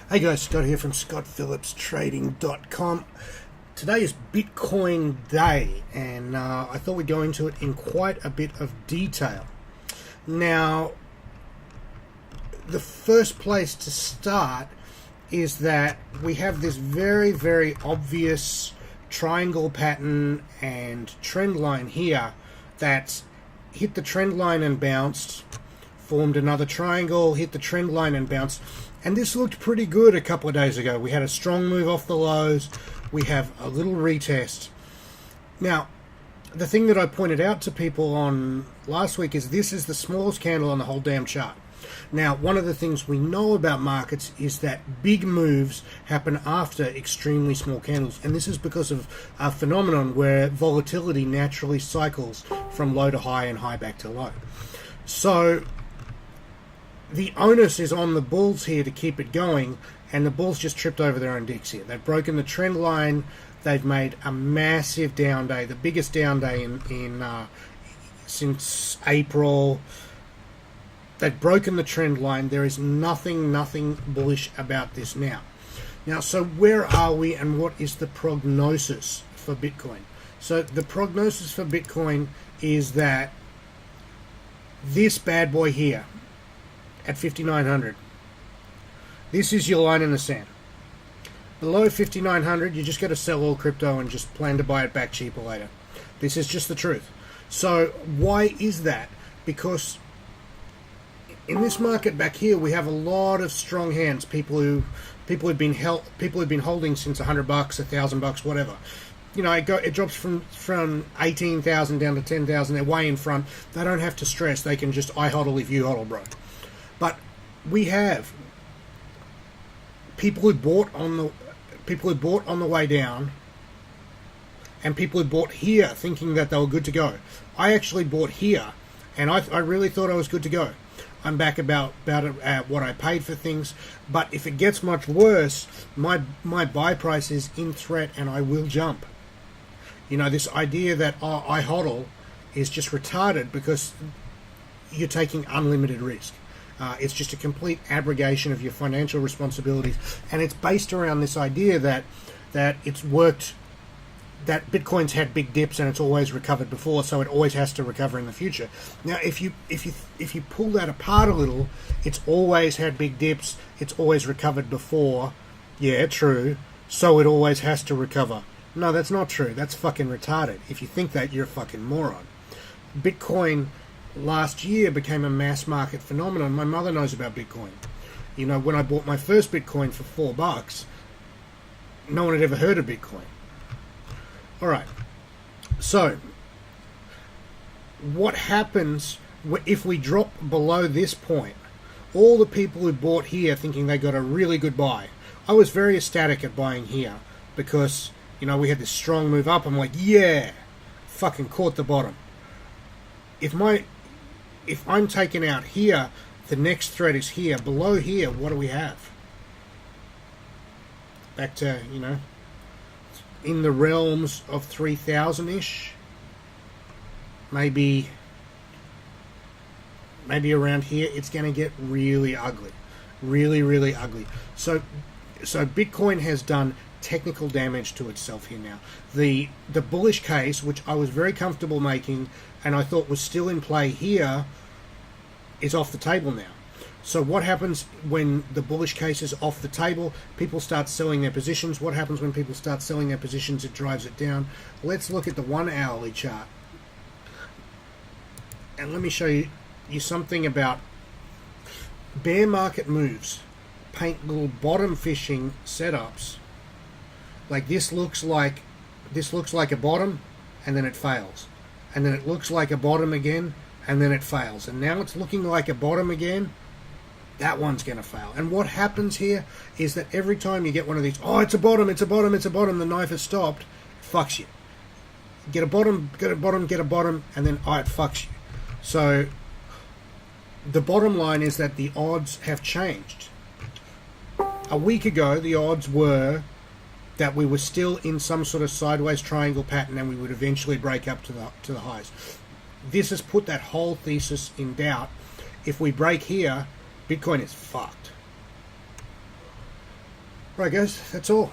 Hey guys, Scott here from ScottPhillipsTrading.com. Today is Bitcoin Day, and I thought we'd go into it in quite a bit of detail. Now, the first place to start is that we have this very, very obvious triangle pattern and trend line here that hit the trend line and bounced, formed another triangle, hit the trend line and bounced. And this looked pretty good a couple of days ago. We had a strong move off the lows. We have a little retest. Now, the thing that I pointed out to people on last week is this is the smallest candle on the whole damn chart. Now, one of the things we know about markets is that big moves happen after extremely small candles. And this is because of a phenomenon where volatility naturally cycles from low to high and high back to low. So the onus is on the bulls here to keep it going, and the bulls just tripped over their own dicks here. They've broken the trend line. They've made a massive down day, the biggest down day since April. They've broken the trend line. There is nothing bullish about this now. Now, so where are we, and what is the prognosis for Bitcoin? So the prognosis for Bitcoin is that this bad boy here, at 5,900. This is your line in the sand. Below 5,900, you just got to sell all crypto and just plan to buy it back cheaper later. This is just the truth. So why is that? Because in this market back here, we have a lot of strong hands. People who've been holding since $100, $1,000, whatever. You know, it drops from 18,000 down to 10,000. They're way in front. They don't have to stress. They can just I hodl if you hodl, bro. But we have people who bought on the way down, and people who bought here thinking that they were good to go. I actually bought here, and I really thought I was good to go. I'm back about what I paid for things. But if it gets much worse, my buy price is in threat, and I will jump. You know, this idea that I hodl is just retarded because you're taking unlimited risk. It's just a complete abrogation of your financial responsibilities, and it's based around this idea that it's worked, that Bitcoin's had big dips and it's always recovered before, so it always has to recover in the future. Now, if you pull that apart a little, it's always had big dips, it's always recovered before. Yeah, true. So it always has to recover. No, that's not true. That's fucking retarded. If you think that, you're a fucking moron. Bitcoin last year became a mass market phenomenon. My mother knows about Bitcoin. You know, when I bought my first Bitcoin for $4, no one had ever heard of Bitcoin. All right. So, what happens if we drop below this point? All the people who bought here thinking they got a really good buy. I was very ecstatic at buying here because, you know, we had this strong move up. I'm like, yeah, fucking caught the bottom. If I'm taken out here, the next thread is here. Below here, what do we have? Back to, you know, in the realms of 3,000-ish. Maybe around here, it's going to get really ugly. Really ugly. So Bitcoin has done technical damage to itself here now. The bullish case, which I was very comfortable making and I thought was still in play here, is off the table now. So what happens when the bullish case is off the table? People start selling their positions. What happens when people start selling their positions? It drives it down. Let's look at the 1 hourly chart. And let me show you something about bear market moves. Paint little bottom fishing setups. Like this looks like a bottom, and then it fails. And then it looks like a bottom again, and then it fails. And now it's looking like a bottom again. That one's going to fail. And what happens here is that every time you get one of these, oh, it's a bottom, the knife has stopped, it fucks you. Get a bottom, and then, it fucks you. So the bottom line is that the odds have changed. A week ago, the odds were that we were still in some sort of sideways triangle pattern and we would eventually break up to the highs. This has put that whole thesis in doubt. If we break here, Bitcoin is fucked. Right, guys, that's all.